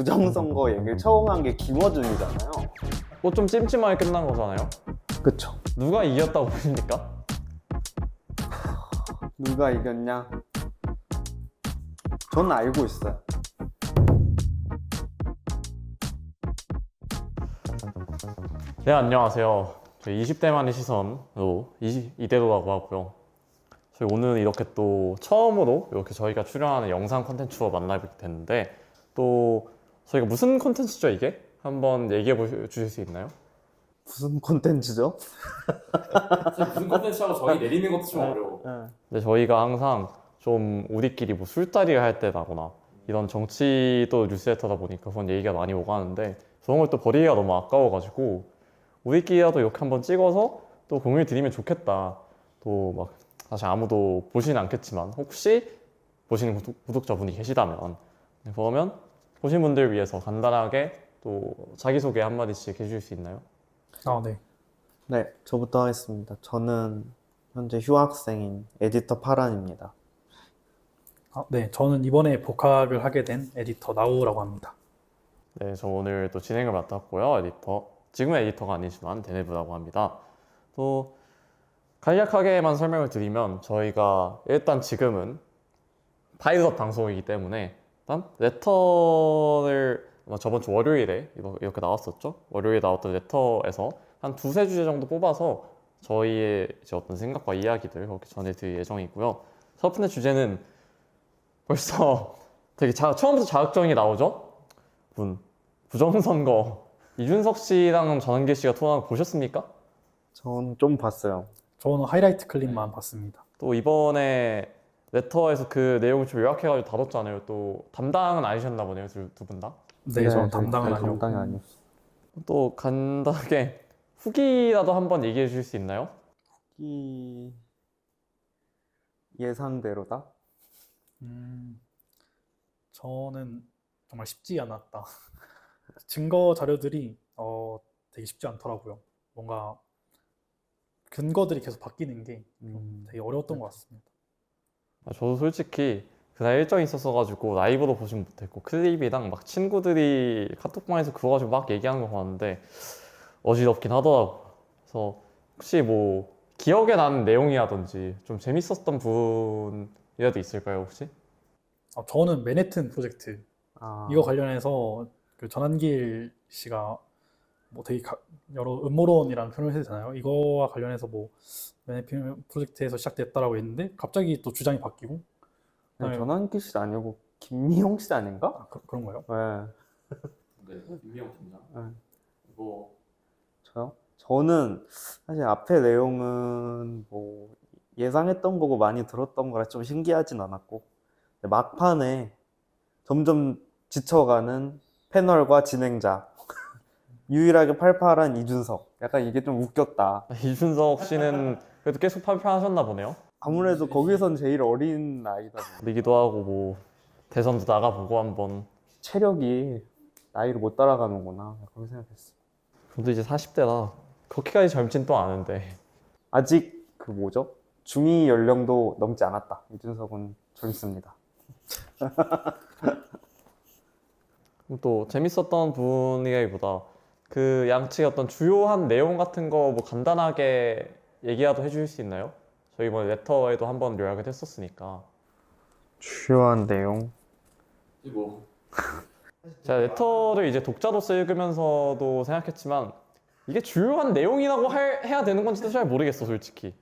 부정선거 얘기를 처음 한 게 김어준이잖아요. 좀 찜찜하게 끝난 거잖아요. 그쵸. 누가 이겼다고 보십니까? 누가 이겼냐? 저는 알고 있어요. 네, 안녕하세요. 저희 20대만의 시선으로 이대로라고 하고요. 저희 오늘 이렇게 또 처음으로 이렇게 저희가 출연하는 영상 콘텐츠로 만나게 됐는데, 또 저희가 무슨 콘텐츠죠, 이게? 한번 얘기해 주실 수 있나요? 무슨 콘텐츠죠? 무슨 콘텐츠라고 저희 내리는 것도 좀 어려워. 네. 근데 저희가 항상 좀 우리끼리 뭐 술자리를 할 때나거나 이런 정치도 뉴스레터다 보니까 그런 얘기가 많이 오가는데, 그런 걸 또 버리기가 너무 아까워가지고 우리끼리라도 이렇게 한번 찍어서 또 공유를 드리면 좋겠다. 또 막 사실 아무도 보시진 않겠지만 혹시 보시는 구독자분이 계시다면, 그러면 보신 분들 위해서 간단하게 또 자기소개 한마디씩 해주실 수 있나요? 네. 네, 저부터 하겠습니다. 저는 현재 휴학생인 에디터 파란입니다. 네. 저는 이번에 복학을 하게 된 에디터 나우라고 합니다. 네, 저 오늘 또 진행을 맡았고요. 지금은 에디터가 아니지만 데네브라고 합니다. 또 간략하게만 설명을 드리면, 저희가 일단 지금은 파일럿 방송이기 때문에 일단 레터를 저번 주 월요일에 이렇게 나왔었죠. 월요일에 나왔던 레터에서 한 두세 주제 정도 뽑아서 저희의 이제 어떤 생각과 이야기들 그렇게 전해드릴 예정이고요. 첫 번째 주제는 벌써 되게 처음부터 자극적인 게 나오죠. 부정선거 이준석 씨랑 전한길 씨가 토론한 거 보셨습니까? 전 좀 봤어요. 저는 하이라이트 클립만 봤습니다. 또 이번에 레터에서 그 내용을 좀 요약해가지고 다뤘잖아요. 또 담당은 아니셨나 보네요, 두 분 다. 네, 저는 저희 담당은 아니고. 담당이 아니었어요. 또 간단하게 후기라도 한번 얘기해 주실 수 있나요? 이 예상대로다. 저는 정말 쉽지 않았다. 증거 자료들이 되게 쉽지 않더라고요. 뭔가 근거들이 계속 바뀌는 게 되게 어려웠던 것 같습니다. 저도 솔직히 그날 일정이 있었어가지고 라이브로 보진 못했고 클립이랑 막 친구들이 카톡방에서 그거 가지고 막 얘기하는 거 봤는데 어지럽긴 하더라고요. 그래서 혹시 뭐 기억에 나는 내용이라든지 좀 재밌었던 분이라도 있을까요, 혹시? 저는 맨해튼 프로젝트 이거 관련해서 그 전한길 씨가 뭐 되게 여러 음모론이라는 표현을 해도 되나요? 이거와 관련해서 뭐 맨해튼 프로젝트에서 시작됐다라고 했는데 갑자기 또 주장이 바뀌고. 네, 전한길 씨 아니고 김미용 씨 아닌가? 그런가요? 네. 네, 김미영 팀장. 네. 뭐 저요? 저는 사실 앞에 내용은 뭐 예상했던 거고 많이 들었던 거라 좀 신기하진 않았고, 막판에 점점 지쳐가는 패널과 진행자, 유일하게 팔팔한 이준석, 약간 이게 좀 웃겼다. 이준석 씨는 그래도 계속 팔팔하셨나 보네요. 아무래도 거기선 제일 어린 나이다 보니 그러기도 하고 뭐 대선도 나가보고 한번. 체력이 나이를 못 따라가는구나, 그렇게 생각했어. 저도 이제 40대라 그렇게까지 젊진 또 않은데. 아직 그 뭐죠? 중위 연령도 넘지 않았다. 이준석은 젊습니다. 또 재밌었던 분이기보다 그 양측의 어떤 주요한 내용 같은 거 뭐 간단하게 얘기라도 해주실 수 있나요? 저희 이번에 레터에도 한번 요약을 했었으니까. 주요한 내용? 뭐 제가 레터를 이제 독자로서 읽으면서도 생각했지만 이게 주요한 내용이라고 해야 되는 건지도 잘 모르겠어, 솔직히.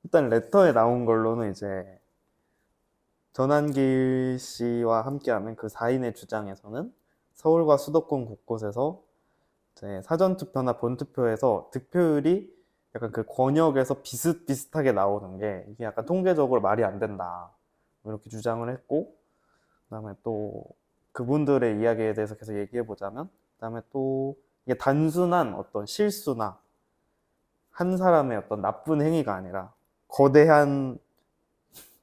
일단 레터에 나온 걸로는 이제 전한길 씨와 함께하는 그 4인의 주장에서는 서울과 수도권 곳곳에서 이제 사전투표나 본투표에서 득표율이 약간 그 권역에서 비슷비슷하게 나오는 게 이게 약간 통계적으로 말이 안 된다, 이렇게 주장을 했고, 그다음에 또 그분들의 이야기에 대해서 계속 얘기해 보자면, 그다음에 또 이게 단순한 어떤 실수나 한 사람의 어떤 나쁜 행위가 아니라 거대한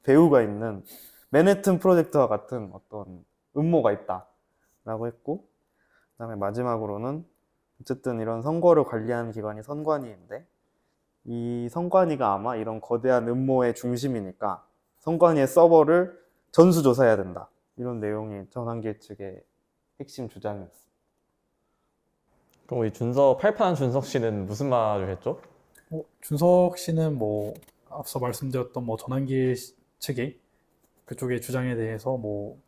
배후가 있는 맨해튼 프로젝트와 같은 어떤 음모가 있다라고 했고, 그다음에 마지막으로는 어쨌든 이런 선거를 관리하는 기관이 선관위인데, 이 선관위가 아마 이런 거대한 음모의 중심이니까 선관위의 서버를 전수조사해야 된다, 이런 내용이 전한길 측의 핵심 주장이었습니다. 그럼 우리 팔판 준석 씨는 무슨 말을 했죠? 준석 씨는 뭐 앞서 말씀드렸던 뭐 전환길 측의 그쪽의 주장에 대해서 뭐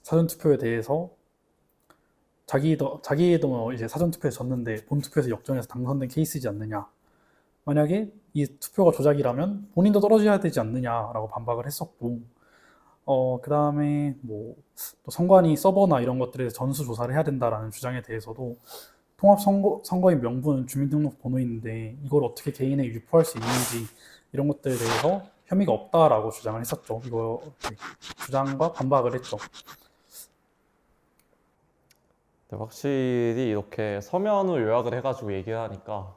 사전투표에 대해서 자기도 뭐 이제 사전투표에서 졌는데 본투표에서 역전해서 당선된 케이스이지 않느냐. 만약에 이 투표가 조작이라면 본인도 떨어져야 되지 않느냐라고 반박을 했었고, 그 다음에 뭐 또 선관위 서버나 이런 것들에 대해서 전수조사를 해야 된다라는 주장에 대해서도 통합선거인 명부는 주민등록번호인데 이걸 어떻게 개인에게 유포할 수 있는지 이런 것들에 대해서 혐의가 없다라고 주장을 했었죠. 이거 주장과 반박을 했죠. 네, 확실히 이렇게 서면으로 요약을 해가지고 얘기를 하니까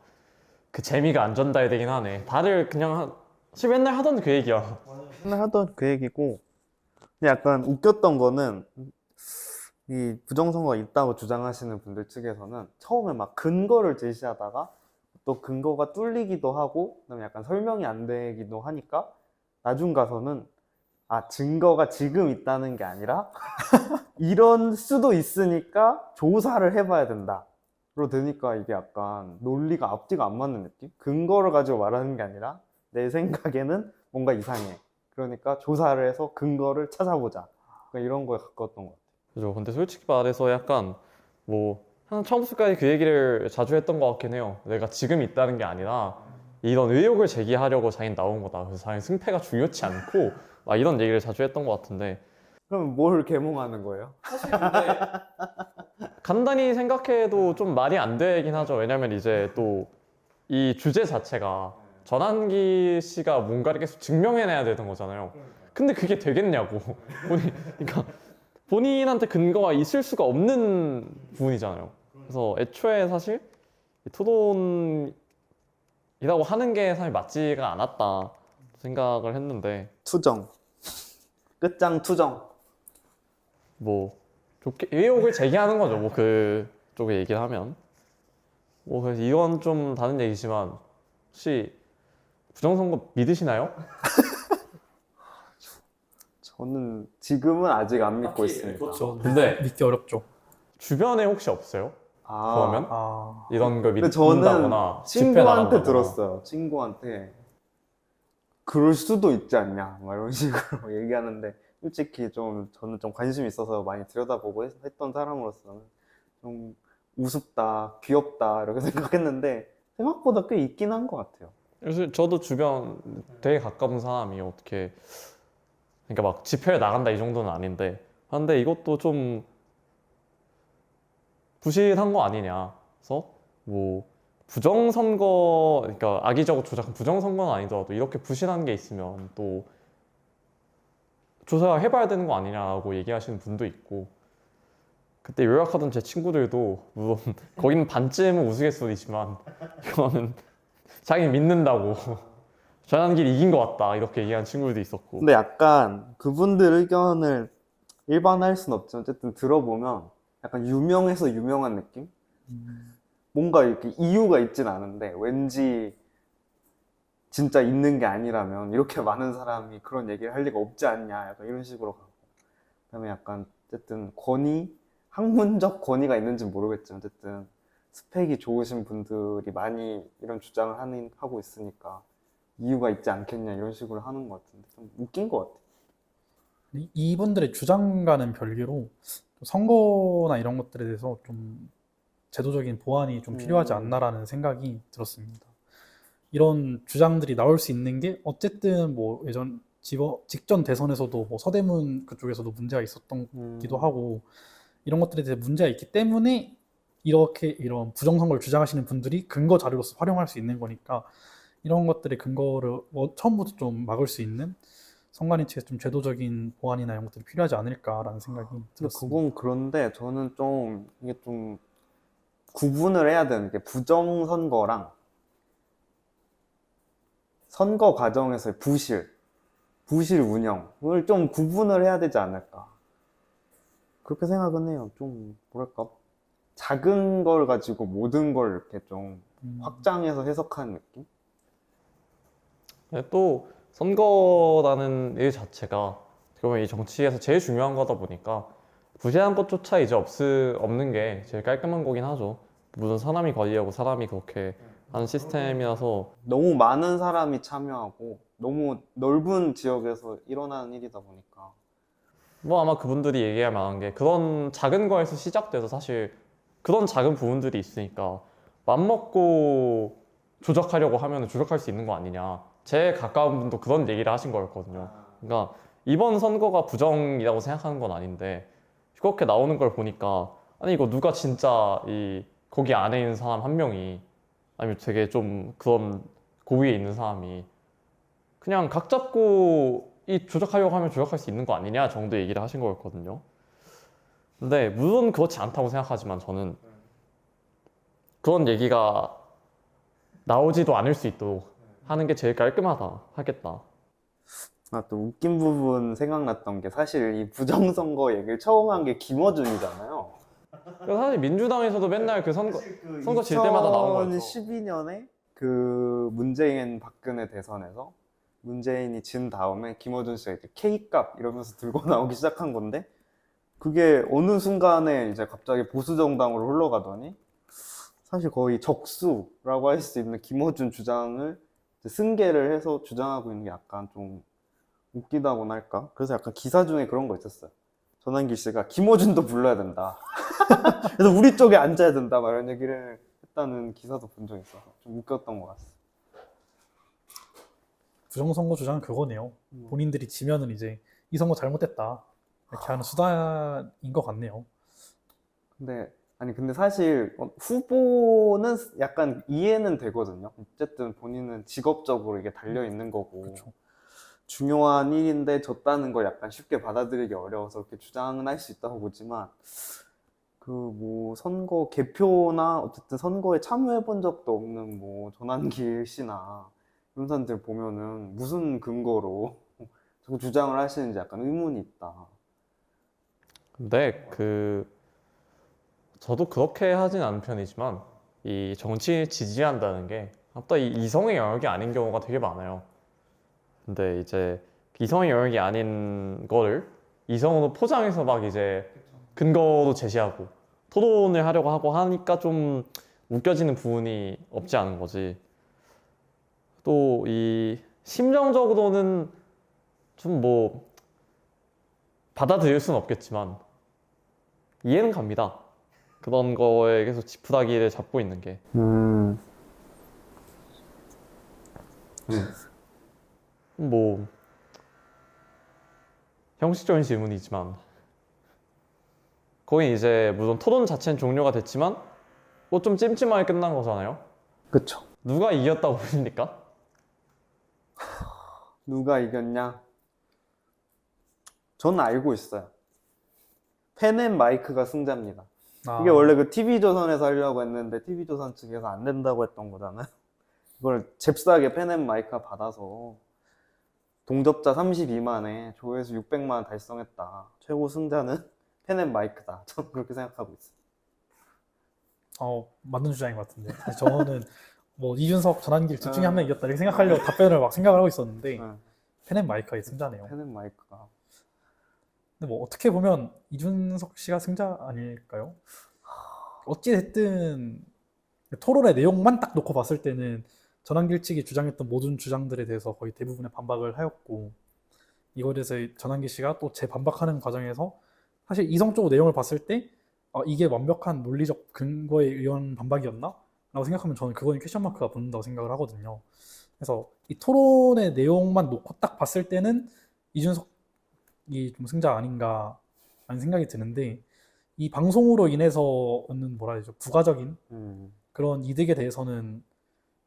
그 재미가 안 전달되긴 하네. 다들 그냥 사실 맨날 하던 그 얘기야. 맨날 하던 그 얘기고, 근데 약간 웃겼던 거는 이 부정선거가 있다고 주장하시는 분들 측에서는 처음에 막 근거를 제시하다가 또 근거가 뚫리기도 하고 그다음에 약간 설명이 안 되기도 하니까 나중 가서는 증거가 지금 있다는 게 아니라 이런 수도 있으니까 조사를 해봐야 된다로 되니까 이게 약간 논리가 앞뒤가 안 맞는 느낌? 근거를 가지고 말하는 게 아니라 내 생각에는 뭔가 이상해. 그러니까 조사를 해서 근거를 찾아보자. 그러니까 이런 거에 가까웠던 것 같아요. 그죠. 근데 솔직히 말해서 약간 뭐 한 처음부터까지 그 얘기를 자주 했던 것 같긴 해요. 내가 지금 있다는 게 아니라 이런 의혹을 제기하려고 자기는 나온 거다. 그래서 자기는 승패가 중요치 않고 막 이런 얘기를 자주 했던 것 같은데 그럼 뭘 계몽하는 거예요? 사실 근데 간단히 생각해도 좀 말이 안 되긴 하죠. 왜냐면 이제 또 이 주제 자체가 전환기 씨가 뭔가를 계속 증명해내야 되는 거잖아요. 근데 그게 되겠냐고. 그러니까 본인한테 근거가 있을 수가 없는 부분이잖아요. 그래서 애초에 사실 이 토론이라고 하는 게 사실 맞지가 않았다 생각을 했는데 투정. 끝장 투정. 뭐 좋게 의혹을 제기하는 거죠. 뭐 그쪽에 얘기를 하면 뭐 그래서 이건 좀 다른 얘기지만 혹시 부정선거 믿으시나요? 저는 지금은 아직 안 믿고 있습니다. 그렇죠. 근데 믿기 어렵죠. 주변에 혹시 없어요? 그러면 이런 걸 근데 저는 믿는다거나 집회 친구한테 나간다거나 들었어요. 친구한테 그럴 수도 있지 않냐, 막 이런 식으로 얘기하는데 솔직히 저는 좀 관심이 있어서 많이 들여다보고 했던 사람으로서는 좀 우습다, 귀엽다 이렇게 생각했는데 생각보다 꽤 있긴 한 것 같아요. 그래서 저도 주변 되게 가까운 사람이 어떻게 그러니까 막 집회에 나간다 이 정도는 아닌데 근데 이것도 좀 부실한 거 아니냐. 그래서 뭐 부정선거 그러니까 악의적으로 조작한 부정선거는 아니더라도 이렇게 부실한 게 있으면 또 조사해봐야 되는 거 아니냐고 얘기하시는 분도 있고 그때 요약하던 제 친구들도 물론 거기는 반쯤은 우스갯소리지만 이거는 자기는 믿는다고 전환길이 이긴 것 같다 이렇게 얘기한 친구들도 있었고 근데 약간 그분들 의견을 일반화할 순 없지만 어쨌든 들어보면 약간 유명해서 유명한 느낌? 뭔가 이렇게 이유가 있진 않은데 왠지 진짜 있는 게 아니라면 이렇게 많은 사람이 그런 얘기를 할 리가 없지 않냐 약간 이런 식으로 가고 그다음에 약간 어쨌든 학문적 권위가 있는지 모르겠지만 어쨌든 스펙이 좋으신 분들이 많이 이런 주장을 하고 있으니까 이유가 있지 않겠냐 이런 식으로 하는 것 같은데 좀 웃긴 것 같아요. 이분들의 주장과는 별개로 선거나 이런 것들에 대해서 좀 제도적인 보완이 좀 필요하지 않나라는 생각이 들었습니다. 이런 주장들이 나올 수 있는 게 어쨌든 뭐 직전 대선에서도 뭐 서대문 그쪽에서도 문제가 있었던 기도 하고 이런 것들에 대해 문제가 있기 때문에 이런 부정선거를 주장하시는 분들이 근거 자료로서 활용할 수 있는 거니까 이런 것들의 근거를 처음부터 좀 막을 수 있는 선관위 측에서 좀 제도적인 보완이나 이런 것들이 필요하지 않을까라는 생각이 들었습니다. 그건 그런데 저는 좀 이게 좀 구분을 해야 되는 게 부정선거랑 선거 과정에서의 부실 운영을 좀 구분을 해야 되지 않을까 그렇게 생각은 해요. 좀 뭐랄까 작은 걸 가지고 모든 걸 이렇게 좀 확장해서 해석하는 느낌? 또 선거라는 일 자체가 어떻게 보면 이 정치에서 제일 중요한 거다 보니까 부실한 것조차 이제 없는 게 제일 깔끔한 거긴 하죠. 무슨 사람이 관리하고 사람이 그렇게 하는 시스템이라서. 너무 많은 사람이 참여하고 너무 넓은 지역에서 일어나는 일이다 보니까. 뭐 아마 그분들이 얘기할 만한 게 그런 작은 거에서 시작돼서 사실 그런 작은 부분들이 있으니까 맘먹고 조작하려고 하면 조작할 수 있는 거 아니냐. 제일 가까운 분도 그런 얘기를 하신 거였거든요. 그러니까 이번 선거가 부정이라고 생각하는 건 아닌데 그렇게 나오는 걸 보니까 아니 이거 누가 진짜 이 거기 안에 있는 사람 한 명이 아니면 되게 좀 그런 고위에 있는 사람이 그냥 각 잡고 이 조작하려고 하면 조작할 수 있는 거 아니냐 정도 얘기를 하신 거였거든요. 근데 물론 그렇지 않다고 생각하지만 저는 그런 얘기가 나오지도 않을 수 있도록 하는 게 제일 깔끔하다 하겠다. 아, 또 웃긴 부분 생각났던 게 사실 이 부정선거 얘기를 처음 한 게 김어준이잖아요. 그래서 사실 민주당에서도 맨날 그 선거 질 때마다 나온 거였죠. 2012년에 그 문재인 박근혜 대선에서 문재인이 진 다음에 김어준 씨가 이렇게 K값 이러면서 들고 나오기 시작한 건데 그게 어느 순간에 이제 갑자기 보수 정당으로 흘러가더니 사실 거의 적수라고 할 수 있는 김어준 주장을 이제 승계를 해서 주장하고 있는 게 약간 좀 웃기다고나 할까? 그래서 약간 기사 중에 그런 거 있었어요. 전환길 씨가 김어준도 불러야 된다. 그래서 우리 쪽에 앉아야 된다. 막 이런 얘기를 했다는 기사도 본 적 있어서 좀 웃겼던 것 같아요. 부정선거 주장은 그거네요. 본인들이 지면은 이제 이 선거 잘못됐다 이렇게 하는 수단인 것 같네요. 근데 사실 후보는 약간 이해는 되거든요. 어쨌든 본인은 직업적으로 이게 달려 있는 거고 그렇죠. 중요한 일인데 졌다는 걸 약간 쉽게 받아들이기 어려워서 이렇게 주장은 할 수 있다고 보지만 그 뭐 선거 개표나 어쨌든 선거에 참여해 본 적도 없는 뭐 전환길 씨나 이런 사람들 보면은 무슨 근거로 자꾸 주장을 하시는지 약간 의문이 있다. 근데 저도 그렇게 하진 않은 편이지만 이 정치인을 지지한다는 게 또 이 이성의 영역이 아닌 경우가 되게 많아요. 근데 이제 이성의 영역이 아닌 거를 이성으로 포장해서 막 이제 근거도 제시하고 토론을 하려고 하고 하니까 좀 웃겨지는 부분이 없지 않은 거지. 또 이 심정적으로는 좀 뭐 받아들일 수는 없겠지만 이해는 갑니다. 그런 거에 계속 지푸라기를 잡고 있는 게. 뭐 형식적인 질문이지만 거의 이제 물론 토론 자체는 종료가 됐지만 뭐 좀 찜찜하게 끝난 거잖아요. 그쵸. 누가 이겼다고 보십니까? 누가 이겼냐? 저는 알고 있어요. 펜앤 마이크가 승자입니다. 이게 원래 그 TV조선에서 하려고 했는데 TV조선 측에서 안 된다고 했던 거잖아요. 이걸 잽싸게 펜앤 마이크가 받아서 동접자 32만에 조회수 600만 달성했다. 최고 승자는 펜앤 마이크다. 저는 그렇게 생각하고 있어요. 맞는 주장인 것 같은데. 사실 저는 뭐 이준석, 전환길 둘 중에 한 명 이겼다 이렇게 생각하려고 답변을 막 생각을 하고 있었는데 펜앤마이크가 승자네요. 펜앤 마이크가. 근데 뭐 어떻게 보면 이준석 씨가 승자 아닐까요? 어찌 됐든 토론의 내용만 딱 놓고 봤을 때는 전환길 측이 주장했던 모든 주장들에 대해서 거의 대부분의 반박을 하였고 이거에 대해서 전환길 씨가 또 재반박하는 과정에서 사실 이성적으로 내용을 봤을 때 이게 완벽한 논리적 근거에 의한 반박이었나? 라고 생각하면 저는 그거는 퀘션 마크가 붙는다고 생각을 하거든요. 그래서 이 토론의 내용만 놓고 딱 봤을 때는 이준석이 좀 승자 아닌가 라는 생각이 드는데 이 방송으로 인해서 얻는 뭐라 해야죠? 부가적인 그런 이득에 대해서는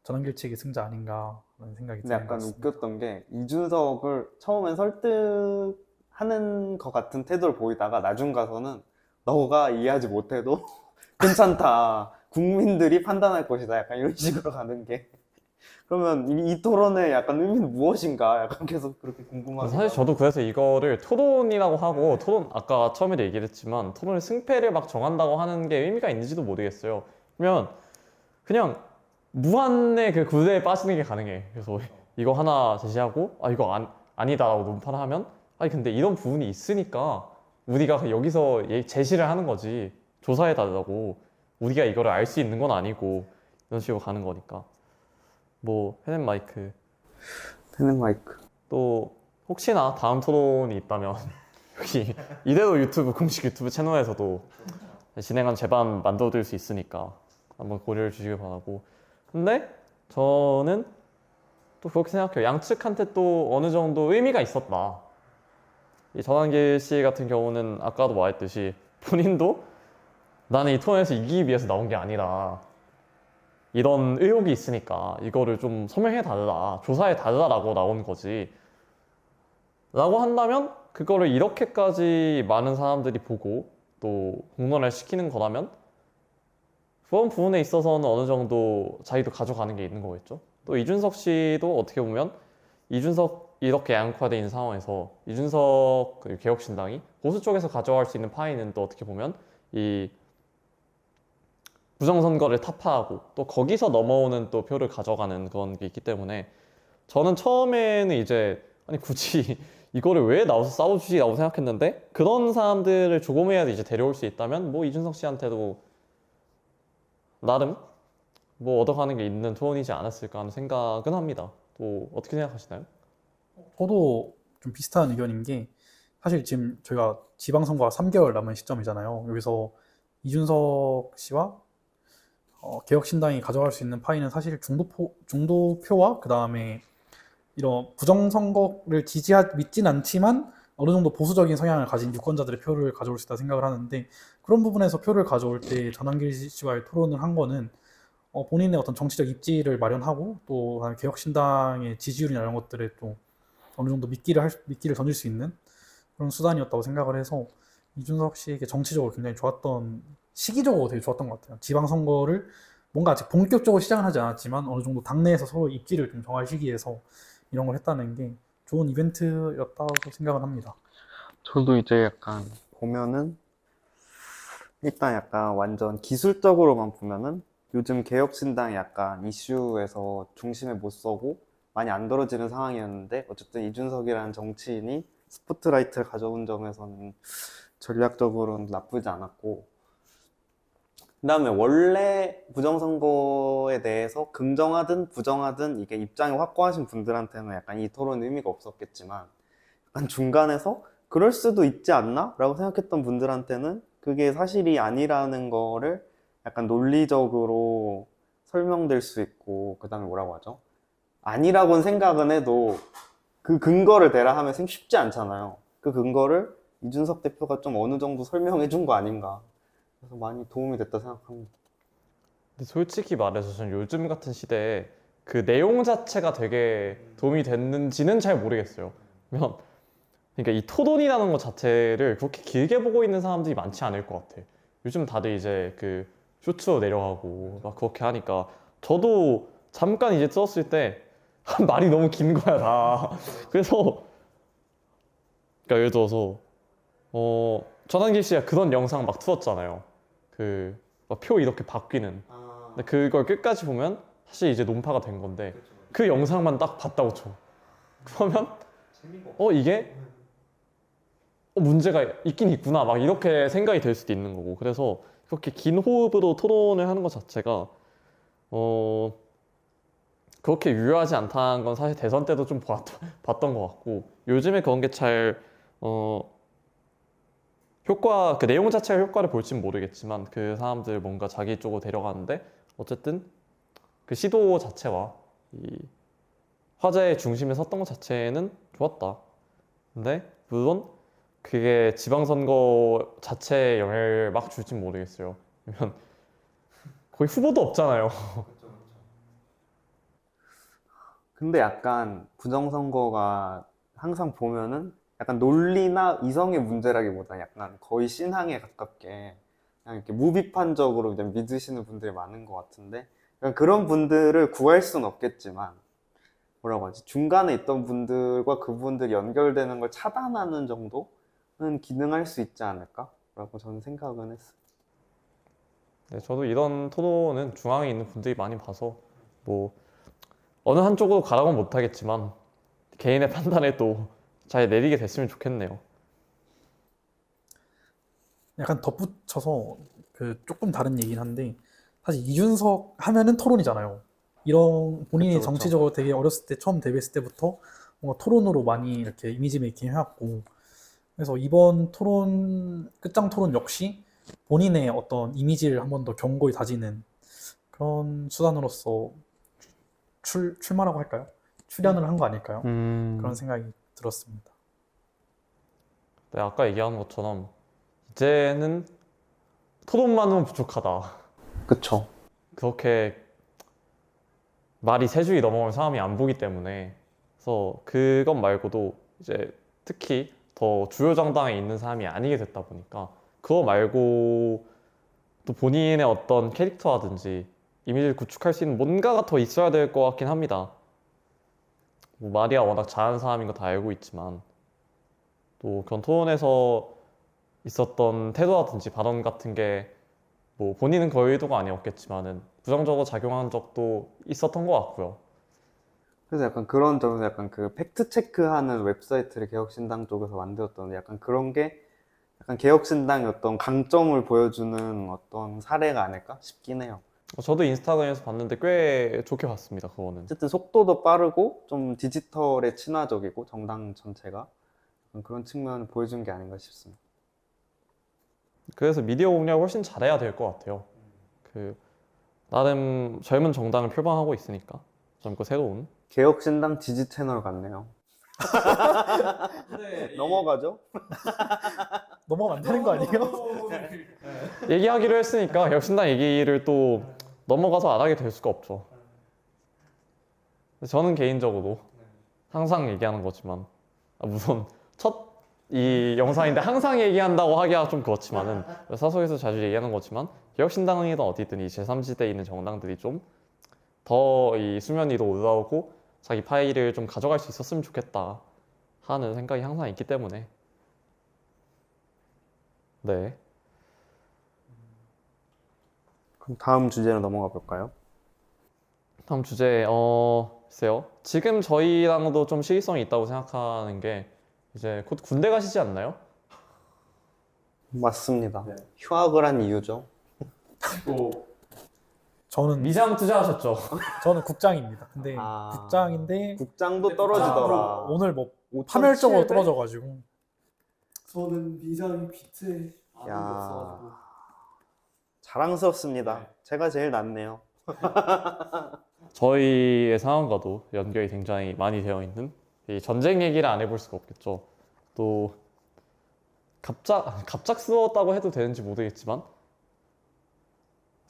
전환길 측이 승자 아닌가라는 생각이 근데 드는 것 약간 같습니다. 웃겼던 게 이준석을 처음엔 설득하는 것 같은 태도를 보이다가 나중 가서는 너가 이해하지 못해도 괜찮다. 국민들이 판단할 것이다. 약간 이런 식으로 가는 게. 그러면 이 토론의 약간 의미는 무엇인가? 약간 계속 그렇게 궁금하고. 사실 저도 그래서 이거를 토론이라고 하고 아까 처음에도 얘기했지만 토론의 승패를 막 정한다고 하는 게 의미가 있는지도 모르겠어요. 그러면 그냥 무한의 그 구대에 빠지는 게 가능해. 그래서 이거 하나 제시하고 이거 아니다라고 논판을 하면 아니 근데 이런 부분이 있으니까 우리가 여기서 제시를 하는 거지 조사해 달라고 우리가 이거를 알 수 있는 건 아니고 이런 식으로 가는 거니까 뭐 헤넨 마이크 테넷 마이크. 또 혹시나 다음 토론이 있다면 여기 이대로 유튜브 공식 유튜브 채널에서도 진행한 제반 만들어드릴 수 있으니까 한번 고려해 주시길 바라고. 근데 저는 또 그렇게 생각해요. 양측한테 또 어느 정도 의미가 있었다. 이 전환길 씨 같은 경우는 아까도 말했듯이 본인도 나는 이 토론에서 이기기 위해서 나온 게 아니라 이런 의혹이 있으니까 이거를 좀 소명해 달라, 조사해 달라라고 나온 거지. 라고 한다면 그거를 이렇게까지 많은 사람들이 보고 또 공론화를 시키는 거라면 그런 부분에 있어서는 어느 정도 자기도 가져가는 게 있는 거겠죠. 또 이준석 씨도 어떻게 보면 이준석 이렇게 양극화되어 있는 상황에서 이준석 그 개혁신당이 보수 쪽에서 가져갈 수 있는 파이는 또 어떻게 보면 이 부정선거를 타파하고 또 거기서 넘어오는 또 표를 가져가는 그런 게 있기 때문에 저는 처음에는 이제 아니 굳이 이거를 왜 나와서 싸워주지라고 생각했는데 그런 사람들을 조금이라도 이제 데려올 수 있다면 뭐 이준석 씨한테도 나름 뭐 얻어가는 게 있는 토론이지 않았을까 하는 생각은 합니다. 또 어떻게 생각하시나요? 저도 좀 비슷한 의견인 게 사실 지금 저희가 지방선거가 3개월 남은 시점이잖아요. 여기서 이준석 씨와 개혁신당이 가져갈 수 있는 파이는 사실 중도표와 그 다음에 이런 부정선거를 믿진 않지만 어느 정도 보수적인 성향을 가진 유권자들의 표를 가져올 수 있다 생각을 하는데 그런 부분에서 표를 가져올 때 전환길 씨와의 토론을 한 거는 본인의 어떤 정치적 입지를 마련하고 또 그다음에 개혁신당의 지지율이나 이런 것들에 또 어느 정도 미끼를 던질 수 있는 그런 수단이었다고 생각을 해서 이준석 씨에게 정치적으로 굉장히 좋았던 시기적으로 되게 좋았던 것 같아요. 지방선거를 뭔가 아직 본격적으로 시작은 하지 않았지만 어느 정도 당내에서 서로 입지를 좀 정할 시기에서 이런 걸 했다는 게 좋은 이벤트였다고 생각을 합니다. 저도 이제 약간 보면은 일단 약간 완전 기술적으로만 보면은 요즘 개혁신당이 약간 이슈에서 중심에 못 서고 많이 안 떨어지는 상황이었는데 어쨌든 이준석이라는 정치인이 스포트라이트를 가져온 점에서는 전략적으로는 나쁘지 않았고 그 다음에 원래 부정선거에 대해서 긍정하든 부정하든 이게 입장이 확고하신 분들한테는 약간 이 토론은 의미가 없었겠지만 약간 중간에서 그럴 수도 있지 않나? 라고 생각했던 분들한테는 그게 사실이 아니라는 거를 약간 논리적으로 설명될 수 있고 그 다음에 뭐라고 하죠? 아니라고는 생각은 해도 그 근거를 대라 하면 쉽지 않잖아요. 그 근거를 이준석 대표가 좀 어느 정도 설명해 준 거 아닌가. 그래서 많이 도움이 됐다 생각합니다. 근데 솔직히 말해서 저는 요즘 같은 시대에 그 내용 자체가 되게 도움이 됐는지는 잘 모르겠어요. 그러니까 이 토론이라는 것 자체를 그렇게 길게 보고 있는 사람들이 많지 않을 것 같아. 요즘 다들 이제 그 쇼츠로 내려가고 막 그렇게 하니까 저도 잠깐 이제 들었을 때 말이 너무 긴 거야 다. 그래서 그러니까 예를 들어서 전환길 씨가 그런 영상 막 틀었잖아요. 그 표 이렇게 바뀌는. 근데 그걸 끝까지 보면 사실 이제 논파가 된 건데 그 영상만 딱 봤다고 쳐. 그러면 이게 문제가 있긴 있구나 막 이렇게 생각이 될 수도 있는 거고 그래서 그렇게 긴 호흡으로 토론을 하는 것 자체가 그렇게 유효하지 않다는 건 사실 대선 때도 좀 봤던 것 같고 요즘에 그런 게 잘 그 내용 자체가 효과를 볼진 모르겠지만 그 사람들 뭔가 자기 쪽으로 데려가는데 어쨌든 그 시도 자체와 이 화제의 중심에 섰던 것 자체는 좋았다. 근데 물론 그게 지방선거 자체에 영향을 막 줄진 모르겠어요. 왜냐면 거의 후보도 없잖아요. 근데 약간 부정선거가 항상 보면은 약간 논리나 이성의 문제라기보다 약간 거의 신앙에 가깝게 그냥 이렇게 무비판적으로 그냥 믿으시는 분들이 많은 것 같은데 그러니까 그런 분들을 구할 수는 없겠지만 뭐라고 하지? 중간에 있던 분들과 그분들이 연결되는 걸 차단하는 정도는 기능할 수 있지 않을까? 라고 저는 생각은 했어요. 네, 저도 이런 토론은 중앙에 있는 분들이 많이 봐서 뭐 어느 한쪽으로 가라고는 못하겠지만 개인의 판단에 또 잘 내리게 됐으면 좋겠네요. 약간 덧붙여서 그 조금 다른 얘기긴 한데 사실 이준석 하면은 토론이잖아요. 이런 본인이 그쵸, 그쵸. 정치적으로 되게 어렸을 때 처음 데뷔했을 때부터 뭔가 토론으로 많이 이렇게 이미지 메이킹 해왔고 그래서 이번 토론 끝장 토론 역시 본인의 어떤 이미지를 한 번 더 견고히 다지는 그런 수단으로서 출마라고 할까요? 출연을 한 거 아닐까요? 그런 생각이 들었습니다. 네, 아까 얘기한 것처럼 이제는 토론만으로는 부족하다. 그쵸. 그렇게 말이 세 줄이 넘어가면 사람이 안 보기 때문에 그래서 그것 말고도 이제 특히 더 주요 정당에 있는 사람이 아니게 됐다 보니까 그거 말고 또 본인의 어떤 캐릭터라든지 이미지를 구축할 수 있는 뭔가가 더 있어야 될 것 같긴 합니다. 뭐 마리아 워낙 잘하는 사람인 거 다 알고 있지만 또 그런 토론에서 있었던 태도라든지 발언 같은 게 뭐 본인은 그 의도가 아니었겠지만은 부정적으로 작용한 적도 있었던 것 같고요. 그래서 약간 그런 점에서 약간 그 팩트 체크하는 웹사이트를 개혁신당 쪽에서 만들었던 약간 그런 게 약간 개혁신당의 어떤 강점을 보여주는 어떤 사례가 아닐까 싶긴 해요. 저도 인스타그램에서 봤는데 꽤 좋게 봤습니다. 그거는. 어쨌든 속도도 빠르고 좀 디지털에 친화적이고 정당 전체가 그런 측면을 보여준 게 아닌가 싶습니다. 그래서 미디어 공략을 훨씬 잘해야 될 것 같아요. 그 나름 젊은 정당을 표방하고 있으니까 젊고 새로운. 개혁신당 지지 채널 같네요. 넘어가죠? 넘어가면 안 되는 거 아니에요? 얘기하기로 했으니까 개혁신당 얘기를 또 넘어가서 안 하게 될 수가 없죠. 저는 개인적으로 항상 얘기하는 거지만 물론 첫 이 영상인데 항상 얘기한다고 하기가 좀 그렇지만은 사석에서 자주 얘기하는 거지만 개혁신당이든 어디든 이 제3지대에 있는 정당들이 좀 더 이 수면 위로 올라오고 자기 파일을 좀 가져갈 수 있었으면 좋겠다 하는 생각이 항상 있기 때문에 네. 그럼 다음 주제로 넘어가 볼까요? 다음 주제 글쎄요. 지금 저희랑도 좀 시기성이 있다고 생각하는 게 이제 곧 군대 가시지 않나요? 맞습니다. 휴학을 한 이유죠. 저는 미장 투자하셨죠? 국장입니다. 근데 아, 국장인데 국장도 떨어지더라. 오늘 뭐 5,700? 파멸적으로 떨어져가지고 저는 미장이 비트에 아는 게 야. 없어가지고 자랑스럽습니다. 제가 제일 낫네요. 저희의 상황과도 연결이 굉장히 많이 되어 있는 이 전쟁 얘기를 안 해볼 수가 없겠죠. 또 갑작스러웠다고 해도 되는지 모르겠지만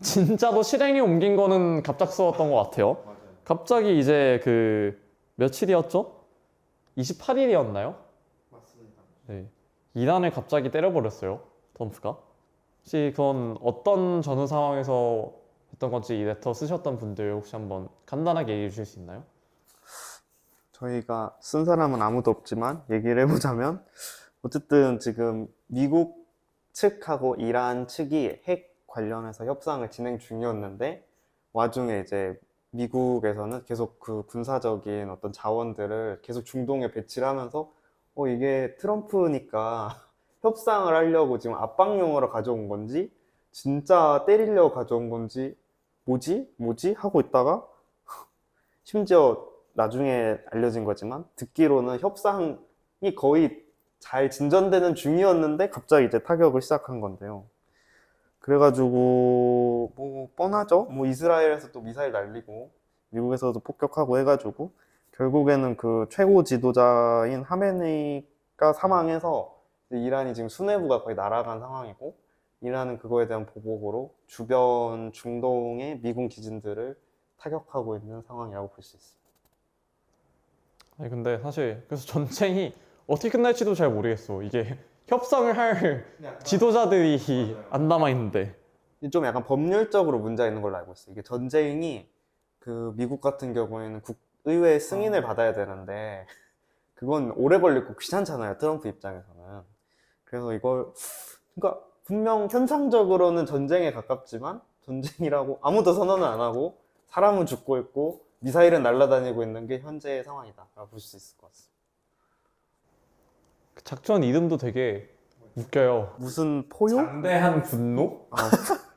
진짜로 실행에 옮긴 거는 갑작스러웠던 것 같아요. 갑자기 이제 그 며칠이었죠? 28일이었나요? 맞습니다. 네. 이란을 갑자기 때려버렸어요. 트럼프가. 혹시 그건 어떤 전후 상황에서 했던 건지 이 레터 쓰셨던 분들 혹시 한번 간단하게 얘기해 주실 수 있나요? 저희가 쓴 사람은 아무도 없지만 얘기를 해보자면 어쨌든 지금 미국 측하고 이란 측이 핵 관련해서 협상을 진행 중이었는데 와중에 이제 미국에서는 계속 그 군사적인 어떤 자원들을 계속 중동에 배치를 하면서 이게 트럼프니까 협상을 하려고 지금 압박용으로 가져온 건지 진짜 때리려고 가져온 건지 뭐지 하고 있다가 심지어 나중에 알려진 거지만 듣기로는 협상이 거의 잘 진전되는 중이었는데 갑자기 이제 타격을 시작한 건데요. 그래가지고 뭐 뻔하죠. 뭐 이스라엘에서 또 미사일 날리고 미국에서도 폭격하고 해가지고 결국에는 그 최고 지도자인 하메네이가 사망해서 이란이 지금 수뇌부가 거의 날아간 상황이고 이란은 그거에 대한 보복으로 주변 중동의 미군 기진들을 타격하고 있는 상황이라고 볼 수 있습니다. 아니 근데 사실 그래서 전쟁이 어떻게 끝날지도 잘 모르겠어. 이게 협상을 할 지도자들이 안 남아 있는데. 좀 약간 법률적으로 문제가 있는 걸로 알고 있어요. 이게 전쟁이 그 미국 같은 경우에는 국의회 승인을 받아야 되는데 그건 오래 걸리고 귀찮잖아요. 트럼프 입장에서는. 그래서 이걸 그러니까 분명 현상적으로는 전쟁에 가깝지만 전쟁이라고 아무도 선언을 안 하고 사람은 죽고 있고 미사일은 날아다니고 있는 게 현재의 상황이다 라고 볼 수 있을 것 같습니다. 그 작전 이름도 되게 웃겨요. 무슨 포효? 장대한 분노?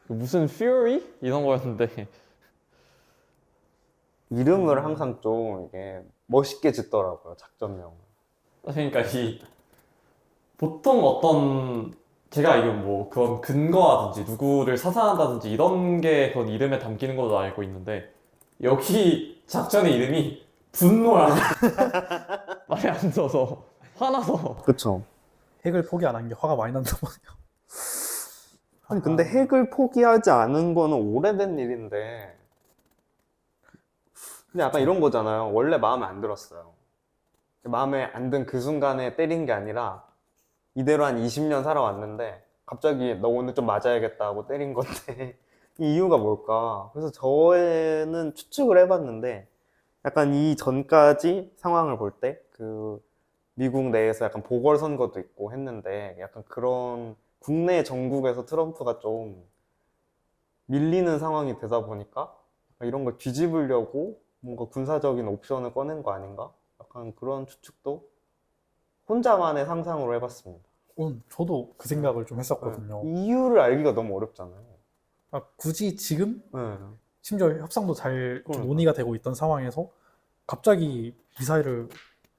무슨 fury? 이런 거였는데 이름을 항상 좀 이게 멋있게 짓더라고요, 작전명을. 그러니까 이 보통 어떤 제가 이건 뭐 그런 근거라든지 누구를 사상한다든지 이런 게 그런 이름에 담기는 걸로 알고 있는데 여기 작전의 이름이 분노야. 말이 안 써서 화나서. 그쵸. 핵을 포기 안 한 게 화가 많이 난다 보네요. 아니, 근데 핵을 포기하지 않은 거는 오래된 일인데. 근데 약간 이런 거잖아요. 원래 마음에 안 들었어요. 마음에 안 든 그 순간에 때린 게 아니라 이대로 한 20년 살아왔는데 갑자기 너 오늘 좀 맞아야겠다 하고 때린 건데 이 이유가 뭘까? 그래서 저는 추측을 해봤는데 약간 이 전까지 상황을 볼 때 그 미국 내에서 약간 보궐선거도 있고 했는데 약간 그런 국내 정국에서 트럼프가 좀 밀리는 상황이 되다 보니까 이런 걸 뒤집으려고 뭔가 군사적인 옵션을 꺼낸 거 아닌가? 약간 그런 추측도 혼자만의 상상으로 해봤습니다. 저도 그 생각을 좀 했었거든요. 이유를 알기가 너무 어렵잖아요. 굳이 지금 네. 심지어 협상도 잘 좀 그러니까. 논의가 되고 있던 상황에서 갑자기 미사일을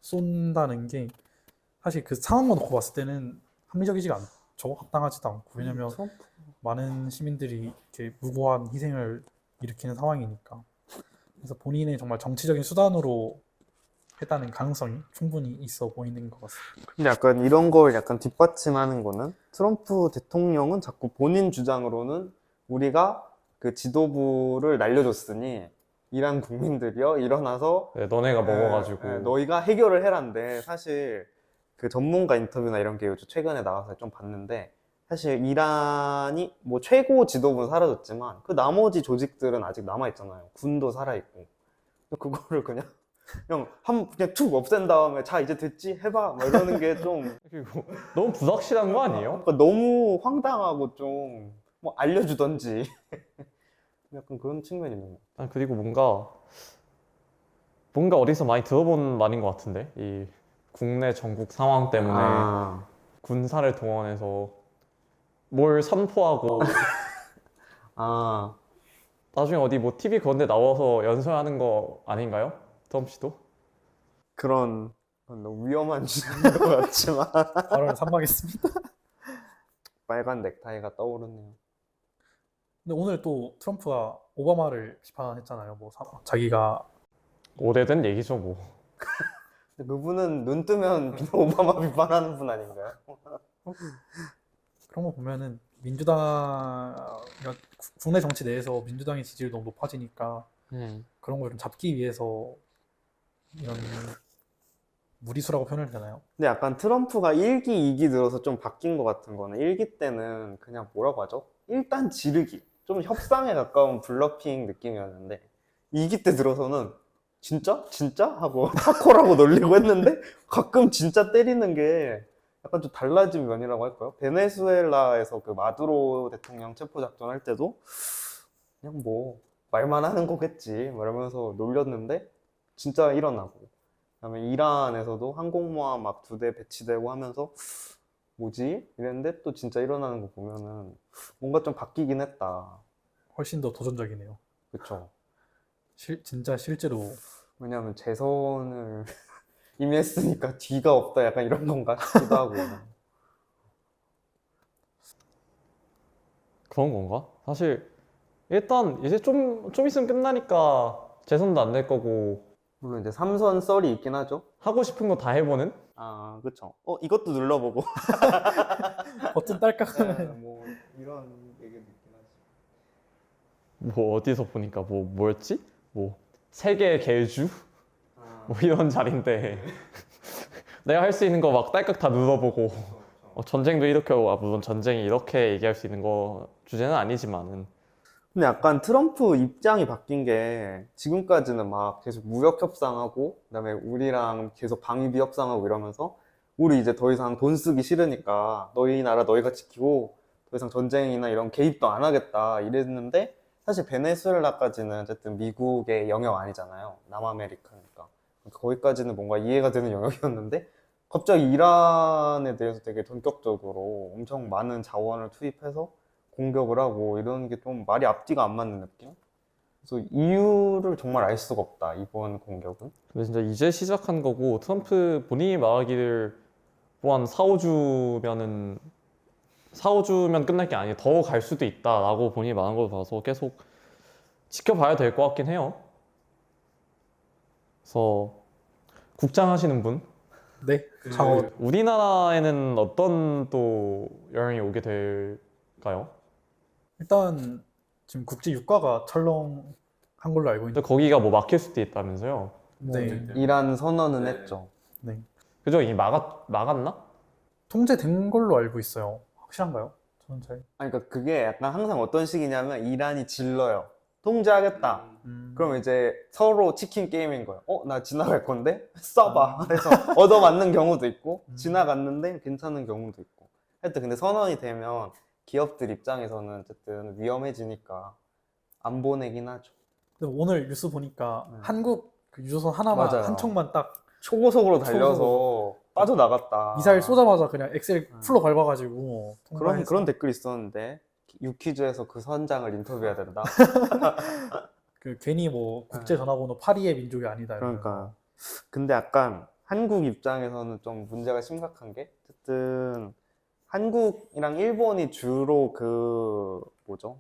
쏜다는 게 사실 그 상황만 놓고 봤을 때는 합리적이지가 않죠. 합당하지도 않고. 왜냐면 많은 시민들이 이렇게 무고한 희생을 일으키는 상황이니까. 그래서 본인의 정말 정치적인 수단으로 했다는 가능성이 충분히 있어 보이는 것 같습니다. 근데 약간 이런 걸 약간 뒷받침하는 거는 트럼프 대통령은 자꾸 본인 주장으로는 우리가 그 지도부를 날려줬으니 이란 국민들이여 일어나서 네, 너네가 먹어가지고 너희가 해결을 해란데 사실 그 전문가 인터뷰나 이런 게 요즘 최근에 나와서 좀 봤는데 사실 이란이 뭐 최고 지도부는 사라졌지만 그 나머지 조직들은 아직 남아있잖아요. 군도 살아있고 그거를 그냥 그냥 툭 없앤 다음에 자 이제 됐지 해봐 막 이러는 게 좀 그리고 너무 불확실한 거 아니에요? 너무 황당하고 좀 뭐 알려주던지 약간 그런 측면이 있는 것 아, 그리고 뭔가 어디서 많이 들어본 말인 것 같은데 이 국내 전국 상황 때문에 같아요. 군사를 동원해서 뭘 선포하고 아, 나중에 어디 뭐 TV 그런 데 나와서 연설하는 거 아닌가요? 트럼프 씨도? 그런 너무 위험한 주장인 것 같지만 발언을 삼가겠습니다. 빨간 넥타이가 떠오르네요. 근데 오늘 또 트럼프가 오바마를 비판했잖아요. 뭐 자기가 오래된 얘기죠 뭐. 근데 그분은 눈 뜨면 오바마 비판하는 분 아닌가요? 그런 거 보면은 민주당 그러니까 국내 정치 내에서 민주당의 지지율이 너무 높아지니까 그런 걸 좀 잡기 위해서 이런 무리수라고 표현을 되나요? 근데 약간 트럼프가 1기, 2기 들어서 좀 바뀐 것 같은 거는 1기 때는 그냥 뭐라고 하죠? 일단 지르기. 좀 협상에 가까운 블러핑 느낌이었는데 2기 때 들어서는 진짜? 진짜? 하고 타코라고 놀리고 했는데 가끔 진짜 때리는 게 약간 좀 달라진 면이라고 할까요? 베네수엘라에서 그 마두로 대통령 체포작전 할 때도 그냥 뭐 말만 하는 거겠지 뭐 이러면서 놀렸는데 진짜 일어나고 그다음에 이란에서도 항공모함 막 2대 배치되고 하면서 뭐지? 이랬는데 또 진짜 일어나는 거 보면은 뭔가 좀 바뀌긴 했다. 훨씬 더 도전적이네요. 그쵸? 진짜 실제로 왜냐하면 재선을 이미 했으니까 뒤가 없다 약간 이런 건가 싶기도 하고. 그런 건가? 사실 일단 이제 좀 있으면 끝나니까 재선도 안 될 거고 물론 이제 삼선 썰이 있긴 하죠. 하고 싶은 거 다 해보는? 아, 그쵸. 이것도 눌러보고. 버튼 딸깍 하면 뭐 이런 얘기도 있긴 하지. 뭐 어디서 보니까 뭐였지? 뭐 세계 개주? 뭐 이런 자리인데 내가 할 수 있는 거 막 딸깍 다 눌러보고 전쟁도 이렇게 하고 물론 전쟁이 이렇게 얘기할 수 있는 거 주제는 아니지만은 근데 약간 트럼프 입장이 바뀐 게 지금까지는 막 계속 무역 협상하고 그다음에 우리랑 계속 방위비 협상하고 이러면서 우리 이제 더 이상 돈 쓰기 싫으니까 너희 나라 너희가 지키고 더 이상 전쟁이나 이런 개입도 안 하겠다 이랬는데 사실 베네수엘라까지는 어쨌든 미국의 영역 아니잖아요. 남아메리카니까. 거기까지는 뭔가 이해가 되는 영역이었는데 갑자기 이란에 대해서 되게 전격적으로 엄청 많은 자원을 투입해서 공격을 하고 이런 게 좀 말이 앞뒤가 안 맞는 느낌? 그래서 이유를 정말 알 수가 없다, 이번 공격은. 근데 진짜 이제 시작한 거고 트럼프 본인이 말하기를 뭐 한 4, 5주면은 4, 5주면 끝날 게 아니에요. 더 갈 수도 있다라고 본인이 말한 걸 봐서 계속 지켜봐야 될 것 같긴 해요. 그래서 국장 하시는 분, 네, 장어 우리나라에는 어떤 또 영향이 오게 될까요? 일단 지금 국제 유가가 철렁한 걸로 알고 근데 있는데, 거기가 뭐 막힐 수도 있다면서요? 네, 이란 선언은 했죠. 네, 그죠? 이미 막았나? 통제된 걸로 알고 있어요. 확실한가요? 저는 잘. 아니, 그러니까 그게 약간 항상 어떤 식이냐면 이란이 질러요. 통제하겠다. 그럼 이제 서로 치킨 게임인 거예요. 나 지나갈 건데? 쏴봐. 해서 얻어맞는 경우도 있고, 지나갔는데 괜찮은 경우도 있고. 하여튼 근데 선언이 되면 기업들 입장에서는 어쨌든 위험해지니까 안 보내긴 하죠. 근데 오늘 뉴스 보니까 네. 한국 그 유조선 하나만 맞아요. 한 척만 딱 초고속으로 달려서 빠져나갔다. 미사일 쏘자마자 그냥 엑셀 풀로 밟아가지고 통과해서. 그런 댓글이 있었는데, 유퀴즈에서 그 선장을 인터뷰해야 된다. 그 괜히 뭐 국제 전화번호 파리의 민족이 아니다 이러면서. 그러니까. 근데 약간 한국 입장에서는 좀 문제가 심각한 게, 어쨌든 한국이랑 일본이 주로 그 뭐죠?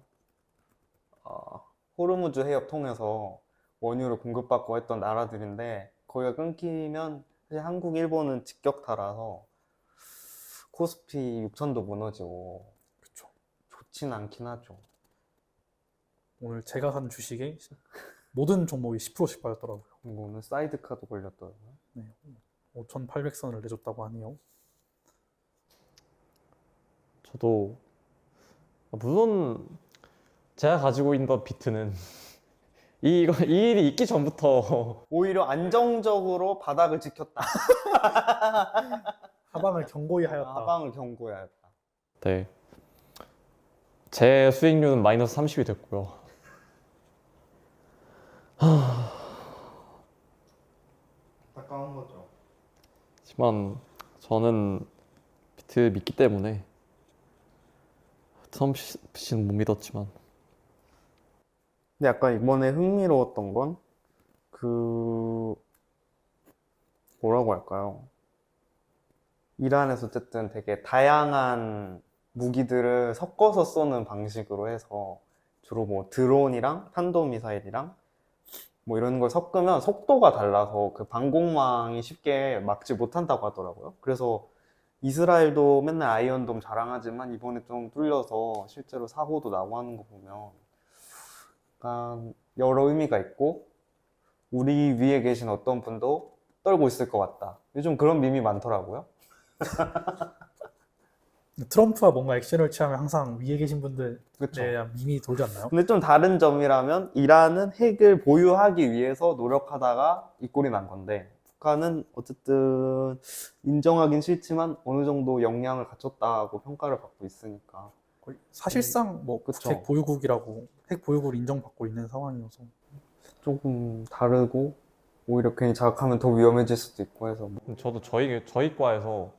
호르무즈 해협 통해서 원유를 공급받고 했던 나라들인데, 거기가 끊기면 사실 한국, 일본은 직격타라서 코스피 6천도 무너지고 그쵸. 좋진 않긴 하죠. 오늘 제가 산 주식에 모든 종목이 10%씩 빠졌더라고요. 그리고 오늘 사이드카도 걸렸더라고요. 5,800선을 내줬다고 하네요. 저도 물론 제가 가지고 있는 비트는 이 일이 있기 전부터 오히려 안정적으로 바닥을 지켰다. 하방을 경고히 하였다. 하방을 경고해야겠다. 네. 제 수익률은 마이너스 30이 됐고요. 안타까운 거죠. 하지만 저는 비트 믿기 때문에 트럼프 씨는 못 믿었지만 근데 약간 이번에 흥미로웠던 건 그 뭐라고 할까요? 이란에서 어쨌든 되게 다양한 무기들을 섞어서 쏘는 방식으로 해서 주로 뭐 드론이랑 탄도미사일이랑 뭐 이런 걸 섞으면 속도가 달라서 그 방공망이 쉽게 막지 못한다고 하더라고요. 그래서 이스라엘도 맨날 아이언돔 자랑하지만 이번에 좀 뚫려서 실제로 사고도 나고 하는 거 보면 약간 여러 의미가 있고, 우리 위에 계신 어떤 분도 떨고 있을 것 같다. 요즘 그런 밈이 많더라고요. 트럼프가 뭔가 액션을 취하면 항상 위에 계신 분들에 그쵸. 대한 밈이 돌지 않나요? 근데 좀 다른 점이라면 이란은 핵을 보유하기 위해서 노력하다가 이 꼴이 난 건데, 북한은 어쨌든 인정하긴 싫지만 어느 정도 역량을 갖췄다고 평가를 받고 있으니까. 거의 사실상 뭐 그쵸. 핵 보유국이라고 핵 보유국을 인정받고 있는 상황이어서. 조금 다르고 오히려 괜히 자극하면 더 위험해질 수도 있고 해서 뭐. 저도 저희 과에서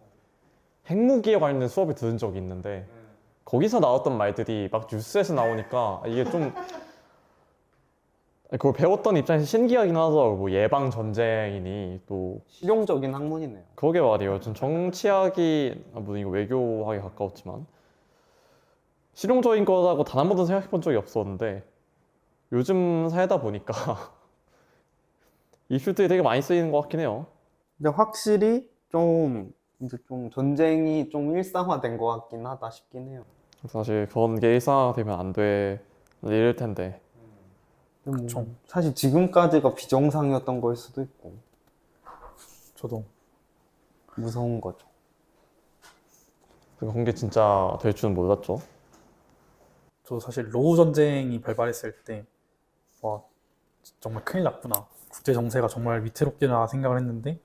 핵무기에 관련된 수업을 들은 적이 있는데 거기서 나왔던 말들이 막 뉴스에서 나오니까 이게 좀 그걸 배웠던 입장에서 신기하긴 하더라고요. 뭐 예방 전쟁이니 또 실용적인 학문이네요. 그러게 말이에요. 전 정치학이 물론 이거 외교학에 가까웠지만 실용적인 거라고 단 한 번도 생각해 본 적이 없었는데 요즘 살다 보니까 이슈들이 되게 많이 쓰이는 것 같긴 해요. 근데 확실히 좀 이제 좀 전쟁이 좀 일상화된 것 같긴 하다 싶긴 해요. 사실 그런 게 일상화되면 안 돼 이럴 텐데 근데 뭐 그쵸. 사실 지금까지가 비정상이었던 걸 수도 있고 저도 무서운 거죠. 그런 게 진짜 될 줄은 몰랐죠. 사실 로우 전쟁이 발발했을 때 와, 정말 큰일 났구나. 국제 정세가 정말 위태롭구나 생각을 했는데,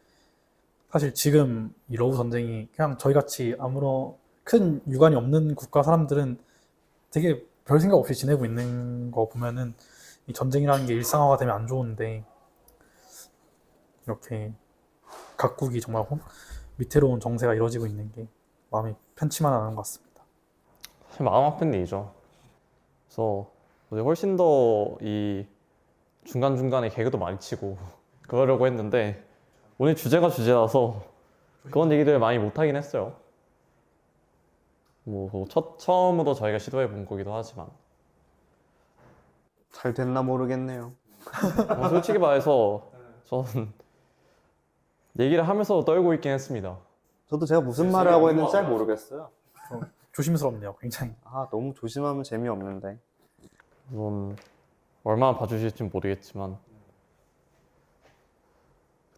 사실 지금 이 로우 전쟁이 그냥 저희같이 아무런 큰 유관이 없는 국가 사람들은 되게 별 생각 없이 지내고 있는 거 보면은 이 전쟁이라는 게 일상화가 되면 안 좋은데, 이렇게 각국이 정말 위태로운 정세가 이루어지고 있는 게 마음이 편치만 않은 것 같습니다. 사실 마음 아픈 일이죠. 그래서 어제 훨씬 더 이 중간중간에 개그도 많이 치고 그러려고 했는데 오늘 주제가 주제라서 그런 얘기들 많이 못하긴 했어요. 뭐 처음으로 저희가 시도해 본 거기도 하지만 잘 됐나 모르겠네요. 솔직히 말해서 저는 얘기를 하면서도 떨고 있긴 했습니다. 저도 제가 무슨 말을 하고 했는지 잘 모르겠어요. 조심스럽네요, 굉장히. 아, 너무 조심하면 재미없는데. 물론 얼마나 봐주실지 모르겠지만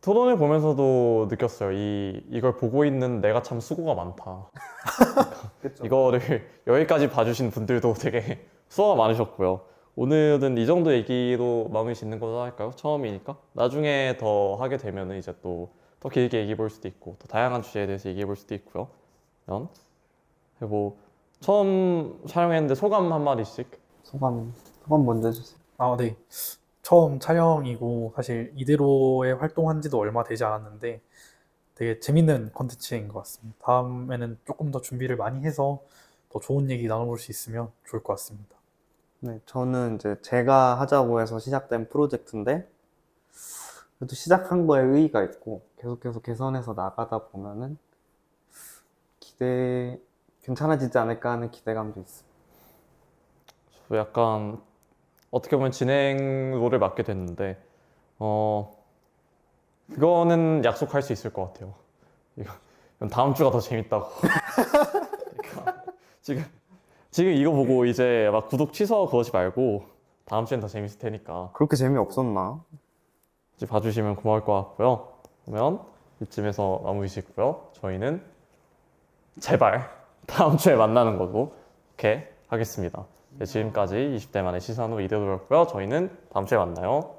토론을 보면서도 느꼈어요. 이걸 보고 있는 내가 참 수고가 많다. 그쵸? 이거를 여기까지 봐주신 분들도 되게 수고가 많으셨고요. 오늘은 이 정도 얘기로 마무리 짓는 걸로 할까요? 처음이니까. 나중에 더 하게 되면은 이제 또 더 길게 얘기해 볼 수도 있고 더 다양한 주제에 대해서 얘기해 볼 수도 있고요. 그리고 처음 촬영했는데 소감 한 마디씩. 소감 먼저 해주세요. 아, 네. 처음 촬영이고 사실 이대로의 활동한 지도 얼마 되지 않았는데 되게 재밌는 컨텐츠인 것 같습니다. 다음에는 조금 더 준비를 많이 해서 더 좋은 얘기 나눠볼 수 있으면 좋을 것 같습니다. 네, 저는 이제 제가 하자고 해서 시작된 프로젝트인데 그래도 시작한 거에 의의가 있고 계속해서 개선해서 나가다 보면은 괜찮아지지 않을까 하는 기대감도 있습니다. 저 약간 어떻게 보면 진행로를 맡게 됐는데 그거는 약속할 수 있을 것 같아요. 이건 다음 주가 더 재밌다고. 그러니까 지금 이거 보고 이제 막 구독 취소 그러지 말고 다음 주엔 더 재밌을 테니까 그렇게 재미없었나? 이제 봐주시면 고마울 것 같고요. 그러면 이쯤에서 마무리 짓고요. 저희는 제발 다음 주에 만나는 걸로 이렇게 하겠습니다. 네, 지금까지 20대만의 시선으로 이대로였고요. 저희는 다음 주에 만나요.